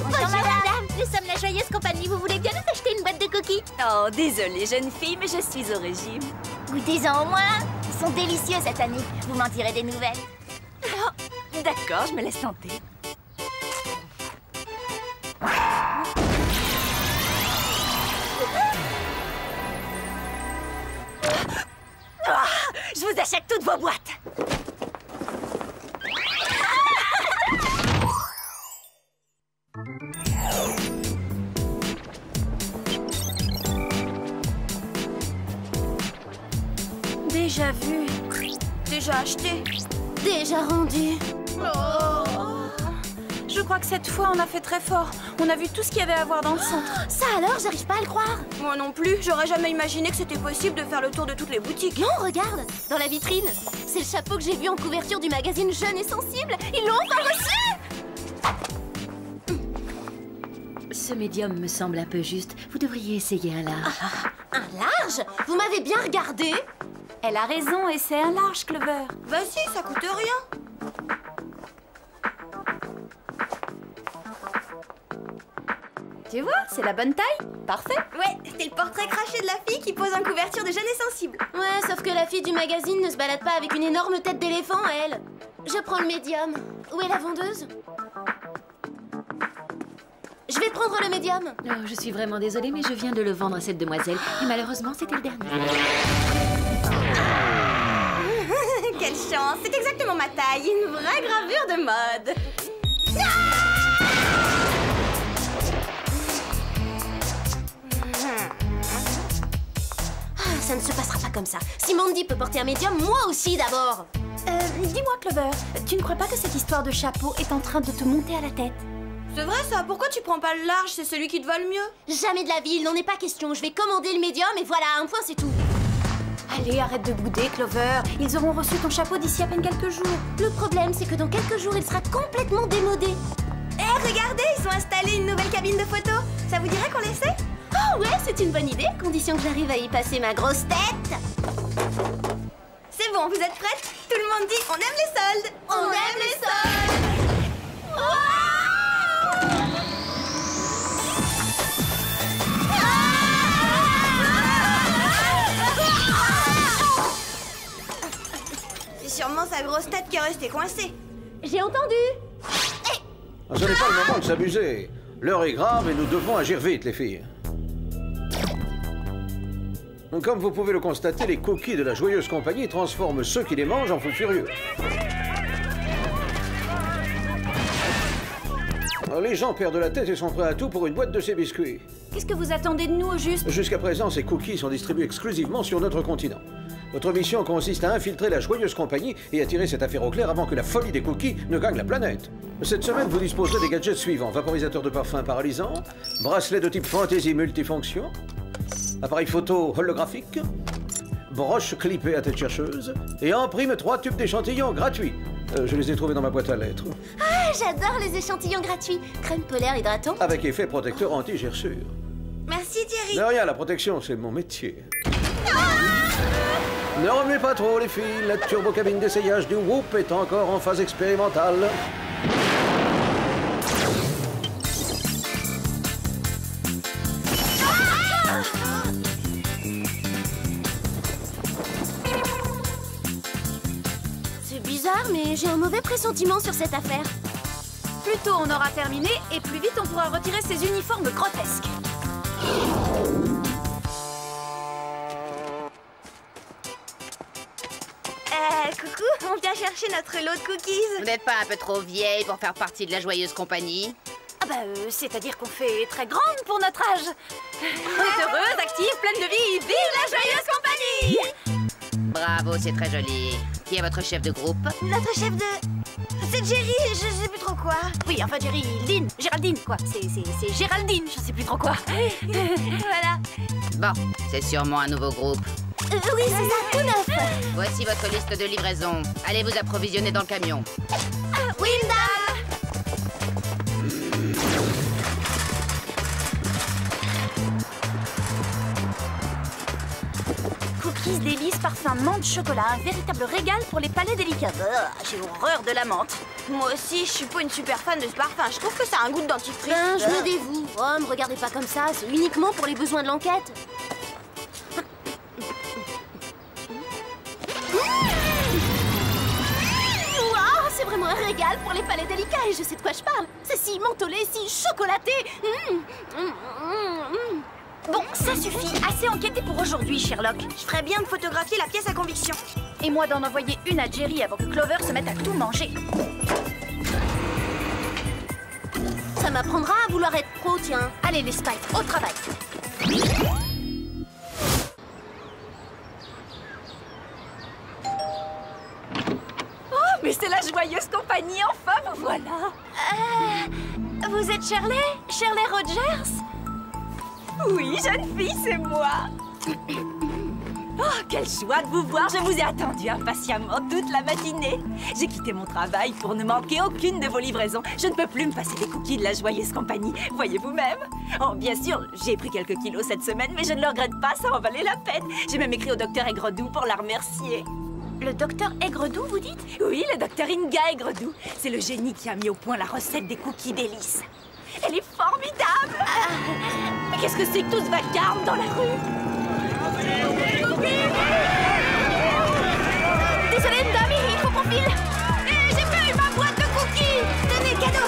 Bonjour madame, nous sommes la Joyeuse Compagnie. Vous voulez bien nous acheter une boîte de cookies? Oh, désolée jeune fille, mais je suis au régime. Goûtez-en au moins. Ils sont délicieux cette année. Vous m'en direz des nouvelles. Oh, d'accord, je me laisse tenter. Ah, je vous achète toutes vos boîtes. Déjà vu, déjà acheté, Déjà rendu. Je crois que cette fois, on a fait très fort. On a vu tout ce qu'il y avait à voir dans le centre. Ça alors, j'arrive pas à le croire. Moi non plus, j'aurais jamais imaginé que c'était possible de faire le tour de toutes les boutiques. Non, regarde, dans la vitrine. C'est le chapeau que j'ai vu en couverture du magazine Jeune et Sensible. Ils l'ont enfin reçu. Ce médium me semble un peu juste. Vous devriez essayer un large. Un large? Vous m'avez bien regardé? Elle a raison, et c'est un large, Clover. Vas-y, ça coûte rien. Tu vois, c'est la bonne taille. Parfait. Ouais, c'est le portrait craché de la fille qui pose en couverture de Jeune et Sensible. Ouais, sauf que la fille du magazine ne se balade pas avec une énorme tête d'éléphant, elle. Je prends le médium. Où est la vendeuse? Je vais prendre le médium. Oh, je suis vraiment désolée, mais je viens de le vendre à cette demoiselle. Et malheureusement, c'était le dernier. Quelle chance, c'est exactement ma taille. Une vraie gravure de mode. Ça ne se passera pas comme ça. Si Mandy peut porter un médium, moi aussi d'abord. Dis-moi, Clover, tu ne crois pas que cette histoire de chapeau est en train de te monter à la tête? C'est vrai ça, pourquoi tu prends pas le large? C'est celui qui te va le mieux. Jamais de la vie, il n'en est pas question. Je vais commander le médium et voilà, un point c'est tout. Allez, arrête de bouder, Clover. Ils auront reçu ton chapeau d'ici à peine quelques jours. Le problème, c'est que dans quelques jours, il sera complètement démodé. Regardez, ils ont installé une nouvelle cabine de photo. Ça vous dirait qu'on l'essaie? Oh ouais, c'est une bonne idée, condition que j'arrive à y passer ma grosse tête. C'est bon, vous êtes prêtes? Tout le monde dit on aime les soldes. On aime les soldes. C'est sûrement sa grosse tête qui est restée coincée. J'ai entendu. Ce n'est pas le moment de s'amuser. L'heure est grave et nous devons agir vite, les filles. Comme vous pouvez le constater, les cookies de la Joyeuse Compagnie transforment ceux qui les mangent en fous furieux. Les gens perdent la tête et sont prêts à tout pour une boîte de ces biscuits. Qu'est-ce que vous attendez de nous au juste? Jusqu'à présent, ces cookies sont distribués exclusivement sur notre continent. Notre mission consiste à infiltrer la Joyeuse Compagnie et à tirer cette affaire au clair avant que la folie des cookies ne gagne la planète. Cette semaine, vous disposerez des gadgets suivants. Vaporisateur de parfum paralysant, bracelet de type fantaisie multifonction, appareil photo holographique, broche clippée à tête chercheuse et en prime 3 tubes d'échantillons gratuits. Je les ai trouvés dans ma boîte à lettres. Ah, j'adore les échantillons gratuits. Crème polaire hydratant. Avec effet protecteur anti-gerçure. Merci Thierry. De rien, la protection, c'est mon métier. Ne remuez pas trop, les filles. La turbocabine d'essayage du Whoop est encore en phase expérimentale. C'est bizarre, mais j'ai un mauvais pressentiment sur cette affaire. Plus tôt on aura terminé, et plus vite on pourra retirer ces uniformes grotesques. Coucou, on vient chercher notre lot de cookies. Vous n'êtes pas un peu trop vieille pour faire partie de la Joyeuse Compagnie? Ah bah, c'est-à-dire qu'on fait très grande pour notre âge. On est heureuse, active, pleine de vie. Vive la Joyeuse Compagnie! Bravo, c'est très joli. Qui est votre chef de groupe? Notre chef de... C'est Jerry, je sais plus trop quoi. Oui, enfin Géraldine, quoi. C'est Géraldine, je sais plus trop quoi. Voilà. Bon, c'est sûrement un nouveau groupe. Oui, c'est ça, tout neuf. Voici votre liste de livraison. Allez vous approvisionner dans le camion. Oui, madame. cookies délices parfum menthe chocolat. Un véritable régal pour les palais délicats. J'ai horreur de la menthe. Moi aussi, je suis pas une super fan de ce parfum. Je trouve que ça a un goût de dentifrice. Ben, je me dévoue. Oh, me regardez pas comme ça, c'est uniquement pour les besoins de l'enquête. Waouh, c'est vraiment un régal pour les palais délicats et je sais de quoi je parle. C'est si mentholé, si chocolaté. Bon, ça suffit. Assez enquêté pour aujourd'hui, Sherlock. Je ferais bien de photographier la pièce à conviction. Et moi d'en envoyer une à Jerry avant que Clover se mette à tout manger. Ça m'apprendra à vouloir être pro, tiens. Allez les Spikes, au travail. Oh, mais c'est la joyeuse compagnie, enfin, vous voilà. Vous êtes Shirley? Shirley Rogers? Oui, jeune fille, c'est moi. Oh, quelle joie de vous voir. Je vous ai attendu impatiemment toute la matinée. J'ai quitté mon travail pour ne manquer aucune de vos livraisons. Je ne peux plus me passer des cookies de la joyeuse compagnie. Voyez vous-même. Oh, bien sûr, j'ai pris quelques kilos cette semaine, mais je ne le regrette pas, ça en valait la peine. J'ai même écrit au docteur Aigredoux pour la remercier. Le docteur Aigredoux, vous dites? Oui, le docteur Inga Aigredoux. C'est le génie qui a mis au point la recette des cookies délices. Elle est formidable. Mais qu'est-ce que c'est que tout ce vacarme dans la rue? Désolée, Dami, il faut qu'on file. J'ai perdu ma boîte de cookies. Tenez, cadeau.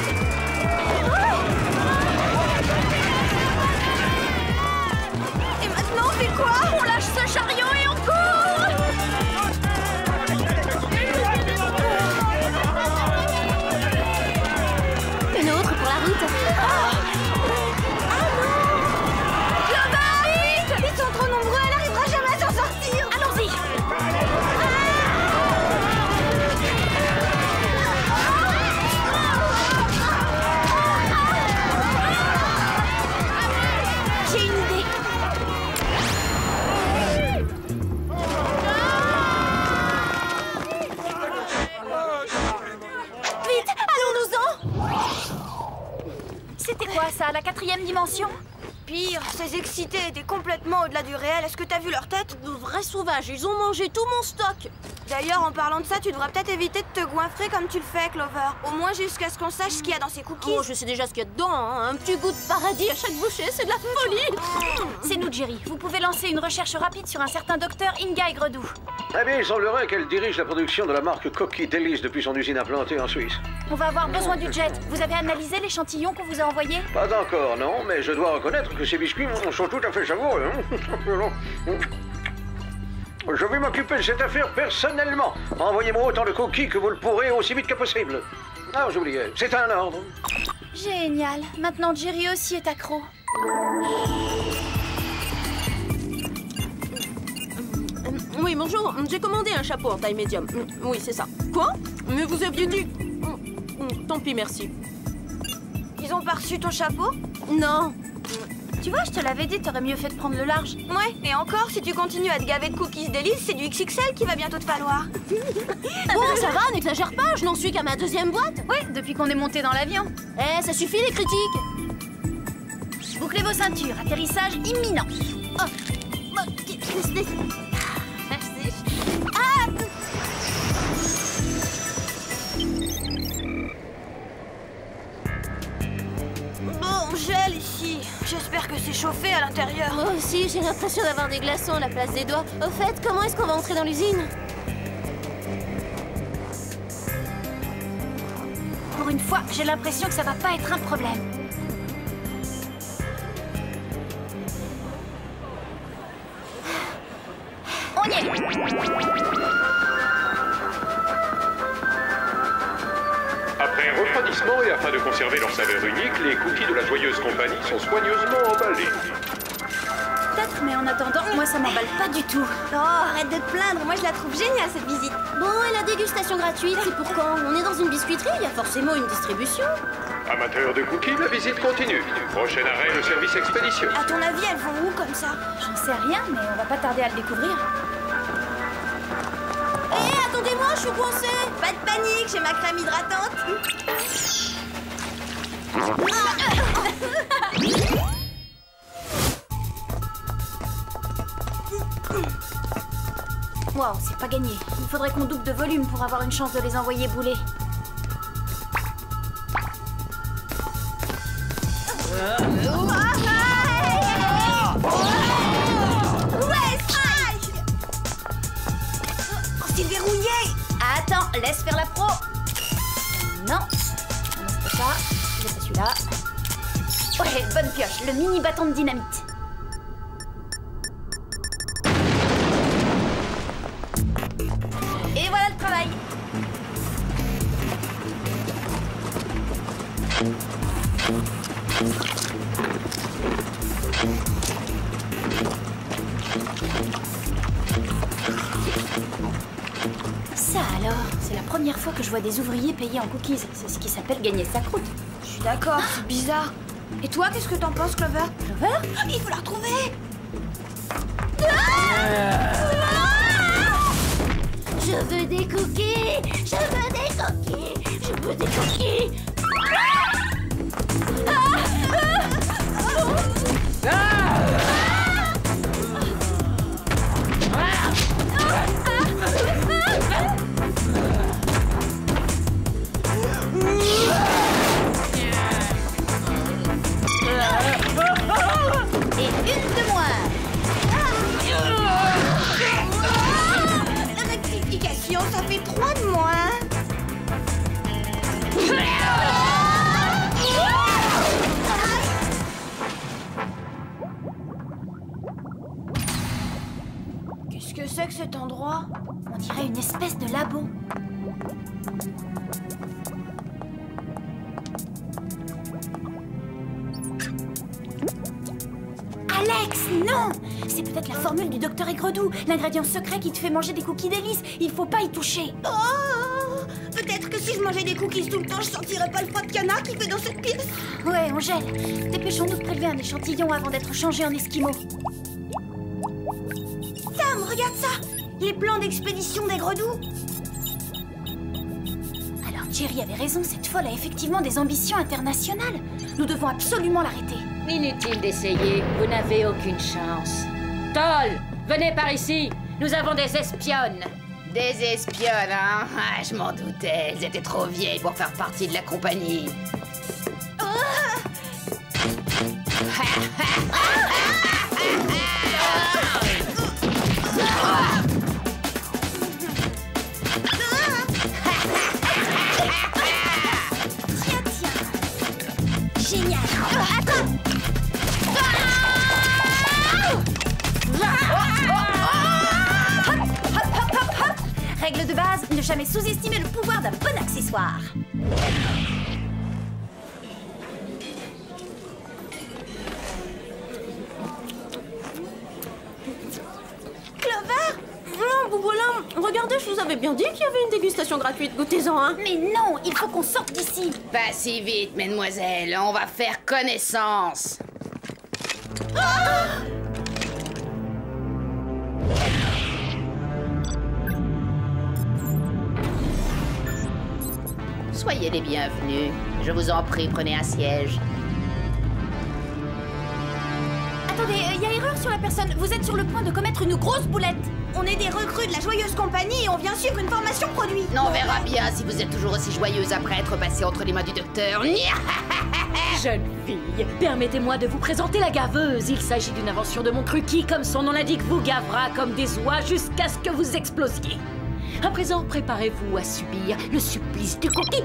Et maintenant, on fait quoi? On lâche ce chariot et on court. Une autre pour la route. Ils sont trop nombreux, elle n'arrivera jamais à s'en sortir. Allons-y. J'ai une idée. Vite, allons-nous-en. C'était quoi ça, la 4e dimension? Pire, ces excités étaient complètement au-delà du réel. Est-ce que t'as vu leur tête? De vrais sauvages, ils ont mangé tout mon stock. D'ailleurs, en parlant de ça, tu devrais peut-être éviter de te goinfrer comme tu le fais, Clover. Au moins jusqu'à ce qu'on sache ce qu'il y a dans ces cookies. Oh, je sais déjà ce qu'il y a dedans, hein. Un petit goût de paradis à chaque bouchée, c'est de la folie. C'est nous, Jerry. Vous pouvez lancer une recherche rapide sur un certain docteur Inga Aigredoux. Eh bien, il semblerait qu'elle dirige la production de la marque Cookie Délice depuis son usine implantée en Suisse. On va avoir besoin du jet. Vous avez analysé l'échantillon qu'on vous a envoyé? Pas encore, non, mais je dois reconnaître que ces biscuits sont tout à fait savoureux. Je vais m'occuper de cette affaire personnellement. Envoyez-moi autant de cookies que vous le pourrez aussi vite que possible. Ah, j'oubliais, c'est un ordre. Génial. Maintenant, Jerry aussi est accro. Oui, bonjour, j'ai commandé un chapeau en taille médium. Oui, c'est ça. Quoi? Mais vous aviez dit... Tant pis, merci. Ils ont pas reçu ton chapeau? Non. Tu vois, je te l'avais dit, t'aurais mieux fait de prendre le large. Ouais, et encore, si tu continues à te gaver de cookies délices, c'est du XXL qui va bientôt te falloir. Bon, ça va, n'exagère pas, je n'en suis qu'à ma 2e boîte. Ouais, depuis qu'on est monté dans l'avion. Eh, ça suffit les critiques. Bouclez vos ceintures, atterrissage imminent. Oh. Merci. Ah! Bon, gèle ici. J'espère que c'est chauffé à l'intérieur. Moi aussi, j'ai l'impression d'avoir des glaçons à la place des doigts. Au fait, comment est-ce qu'on va entrer dans l'usine? Pour une fois, j'ai l'impression que ça va pas être un problème. On y est. Après un refroidissement et afin de conserver leur saveur unique, les cookies de la joyeuse compagnie sont soigneusement emballés. Peut-être, mais en attendant, moi ça m'emballe pas du tout. Oh, arrête de te plaindre. Moi, je la trouve géniale, cette visite. Bon, et la dégustation gratuite, c'est pour quand? On est dans une biscuiterie, il y a forcément une distribution. Amateurs de cookies, la visite continue. Prochain arrêt, le service expédition. À ton avis, elles vont où comme ça? J'en sais rien, mais on va pas tarder à le découvrir. Hé, attendez-moi, je suis coincée. Pas de panique, j'ai ma crème hydratante. Wow, c'est pas gagné. Il faudrait qu'on double de volume pour avoir une chance de les envoyer bouler. Ouais, strike! Oh, c'est verrouillé! Attends, laisse faire la pro. Non. On laisse pas ça. Je fais celui-là. Ouais, bonne pioche. Le mini bâton de dynamite. Et voilà le travail. Ça alors, c'est la première fois que je vois des ouvriers payés en cookies. C'est ce qui s'appelle gagner sa croûte. Je suis d'accord, c'est bizarre. Et toi, qu'est-ce que t'en penses, Clover? Clover? Il faut la retrouver! Je veux des cookies! Je veux des cookies! Je veux des cookies! Et une de moins! Rectification, ça fait 3 de moins. Qu'est-ce que c'est que cet endroit? On dirait une espèce de labo. Alex, non! C'est peut-être la formule du docteur Aigredou, l'ingrédient secret qui te fait manger des cookies délices. Il faut pas y toucher. Oh! Peut-être que si je mangeais des cookies tout le temps, je sentirais pas le froid de canard qui fait dans cette pièce. Ouais, on gèle. Dépêchons-nous de prélever un échantillon avant d'être changé en esquimau. Sam, regarde ça! Les plans d'expédition d'Aigredou. Alors Jerry avait raison, cette folle a effectivement des ambitions internationales. Nous devons absolument l'arrêter. Inutile d'essayer, vous n'avez aucune chance. Toll, venez par ici, nous avons des espionnes. Des espionnes, hein? Ah, je m'en doutais, elles étaient trop vieilles pour faire partie de la compagnie. Génial. Attends. Hop. Règle de base, ne jamais sous-estimer le pouvoir d'un bon accessoire. Clover? Non, vous voilà. Regardez, je vous avais bien dit qu'il y avait une dégustation gratuite. Goûtez-en, hein. Mais non, il faut qu'on sorte d'ici. Pas si vite, mesdemoiselles, on va faire connaissance. Soyez les bienvenus. Je vous en prie, prenez un siège. Attendez, il y a erreur sur la personne. Vous êtes sur le point de commettre une grosse boulette. On est des recrues de la Joyeuse Compagnie et on vient suivre une formation produit. Non, on verra bien si vous êtes toujours aussi joyeuse après être passée entre les mains du docteur. Jeune fille, permettez-moi de vous présenter la gaveuse. Il s'agit d'une invention de mon cru qui, comme son nom l'indique, vous gavera comme des oies jusqu'à ce que vous explosiez. À présent, préparez-vous à subir le supplice du cookie.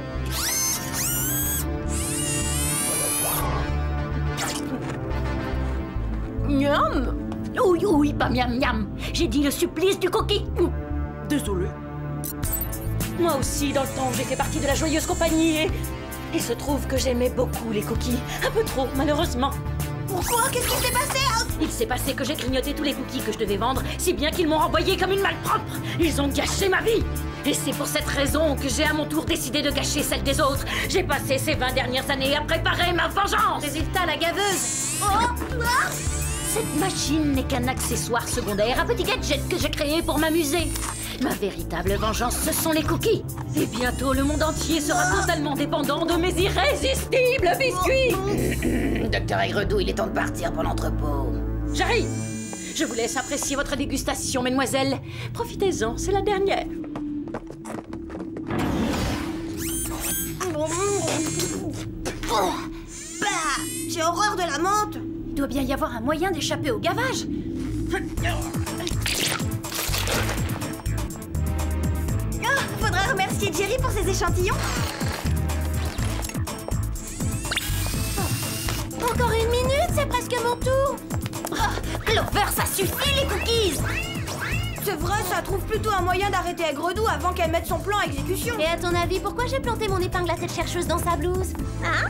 Miam. Oui, pas miam miam. J'ai dit le supplice du cookie. Désolé. Moi aussi, dans le temps, j'ai fait partie de la Joyeuse Compagnie et il se trouve que j'aimais beaucoup les cookies. Un peu trop, malheureusement. Pourquoi? Qu'est-ce qui s'est passé? Il s'est passé que j'ai grignoté tous les cookies que je devais vendre, si bien qu'ils m'ont renvoyé comme une malpropre. Ils ont gâché ma vie. Et c'est pour cette raison que j'ai à mon tour décidé de gâcher celle des autres. J'ai passé ces 20 dernières années à préparer ma vengeance. Résultat, la gaveuse. Cette machine n'est qu'un accessoire secondaire, un petit gadget que j'ai créé pour m'amuser. Ma véritable vengeance, ce sont les cookies. Et bientôt, le monde entier sera totalement dépendant de mes irrésistibles biscuits. Docteur Aigredou, il est temps de partir pour l'entrepôt. J'arrive. Je vous laisse apprécier votre dégustation, mesdemoiselles. Profitez-en, c'est la dernière. Bah, j'ai horreur de la menthe. Il doit bien y avoir un moyen d'échapper au gavage. Faudra remercier Jerry pour ses échantillons. Encore une minute, c'est presque mon tour. Clover, ça suffit les cookies. C'est vrai, ça trouve plutôt un moyen d'arrêter Aigre-Doux avant qu'elle mette son plan à exécution. Et à ton avis, pourquoi j'ai planté mon épingle à cette chercheuse dans sa blouse? Hein?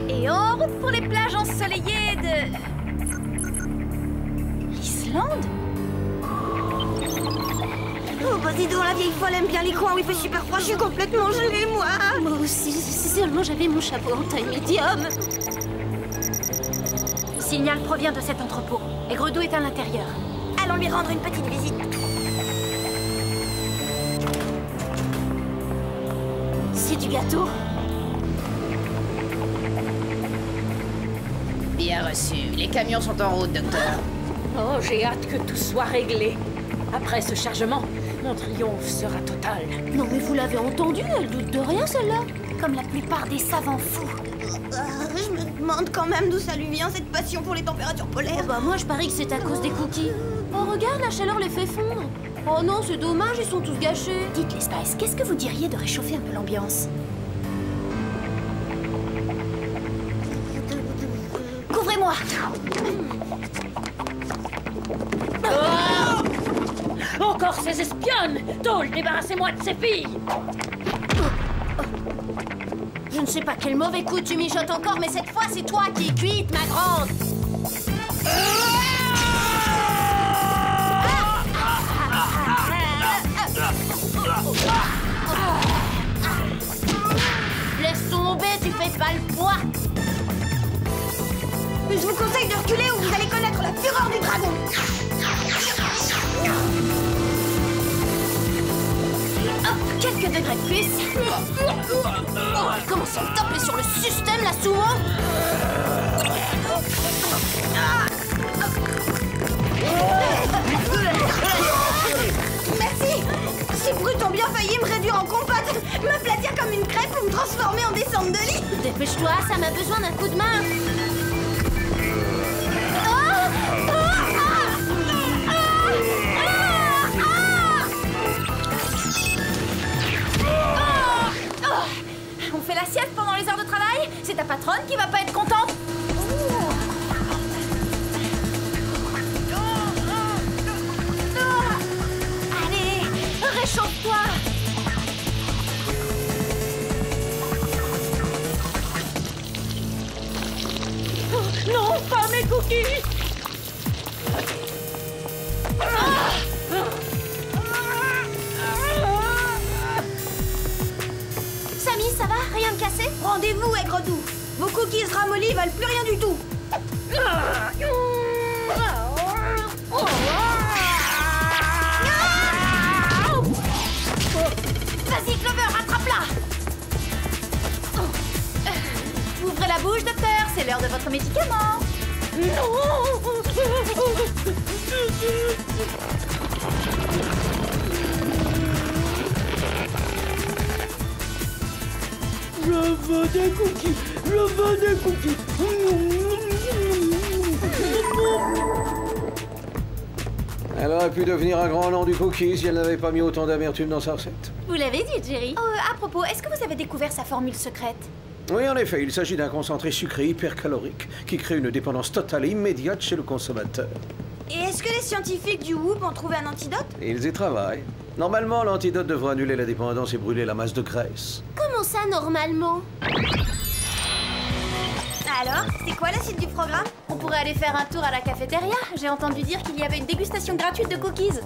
Et en route pour les plages ensoleillées de... l'Islande? Oh bah dis donc, la vieille folle aime bien les coins où il fait super froid, je suis complètement gelée, moi. Moi aussi, si seulement j'avais mon chapeau en taille médium. Le signal provient de cet entrepôt. Aigre-Doux est à l'intérieur. Allons lui rendre une petite visite. C'est du gâteau. Bien reçu. Les camions sont en route, docteur. Oh, j'ai hâte que tout soit réglé. Après ce chargement, mon triomphe sera total. Non mais vous l'avez entendu, elle doute de rien celle-là. Comme la plupart des savants fous. Je me demande quand même d'où ça lui vient, cette passion pour les températures polaires. Bah moi je parie que c'est à cause des cookies. Oh regarde, la chaleur les fait fondre. Oh non, c'est dommage, ils sont tous gâchés. Dites les Spice, qu'est-ce que vous diriez de réchauffer un peu l'ambiance? Couvrez-moi. Encore ces espionnes! Dole, débarrassez-moi de ces filles! Je ne sais pas quel mauvais coup tu mijotes encore, mais cette fois c'est toi qui es cuite, ma grande. Laisse tomber, tu fais pas le poids. Je vous conseille de reculer ou vous allez connaître la fureur du dragon. Hop, quelques degrés de plus. Elle commence à me taper sur le système, la sumo. Merci. Ces brutes ont bien failli me réduire en compote, m'aplatir comme une crêpe ou me transformer en descente de lit. Dépêche-toi, ça m'a besoin d'un coup de main. On fait la sieste pendant les heures de travail? C'est ta patronne qui va pas être contente? Allez, réchauffe-toi. Non, pas mes cookies! Samy, ça va? Rien de cassé? Rendez-vous, Aigre-Doux. Vos cookies ramollis valent plus rien du tout. Vas-y, Clover, rattrape-la! Ouvrez la bouche, docteur, c'est l'heure de votre médicament. Je veux des cookies! Je veux des cookies! Elle aurait pu devenir un grand nom du cookie si elle n'avait pas mis autant d'amertume dans sa recette. Vous l'avez dit, Jerry. À propos, est-ce que vous avez découvert sa formule secrète? Oui, en effet, il s'agit d'un concentré sucré hypercalorique qui crée une dépendance totale et immédiate chez le consommateur. Et est-ce que les scientifiques du WHOOP ont trouvé un antidote? Ils y travaillent. Normalement, l'antidote devrait annuler la dépendance et brûler la masse de graisse. Comment ça, normalement? Alors, c'est quoi la suite du programme? On pourrait aller faire un tour à la cafétéria. J'ai entendu dire qu'il y avait une dégustation gratuite de cookies.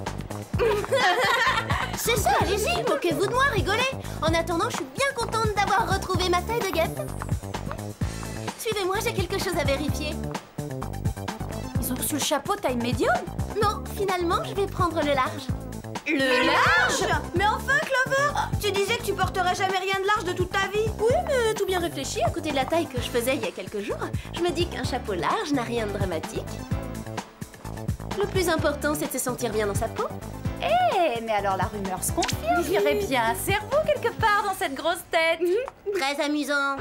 C'est ça, allez-y, moquez-vous de moi, rigolez. En attendant, je suis bien contente d'avoir retrouvé ma taille de guêpe. Suivez-moi, j'ai quelque chose à vérifier. Ils ont reçu le chapeau taille médium? Non, finalement, je vais prendre le large. Le large? Mais enfin, Clover, tu disais que tu porterais jamais rien de large de toute ta vie. Oui, mais tout bien réfléchi, à côté de la taille que je faisais il y a quelques jours, je me dis qu'un chapeau large n'a rien de dramatique. Le plus important, c'est de se sentir bien dans sa peau. Eh, mais alors la rumeur se confirme. Il y aurait bien un cerveau quelque part dans cette grosse tête. Très amusant.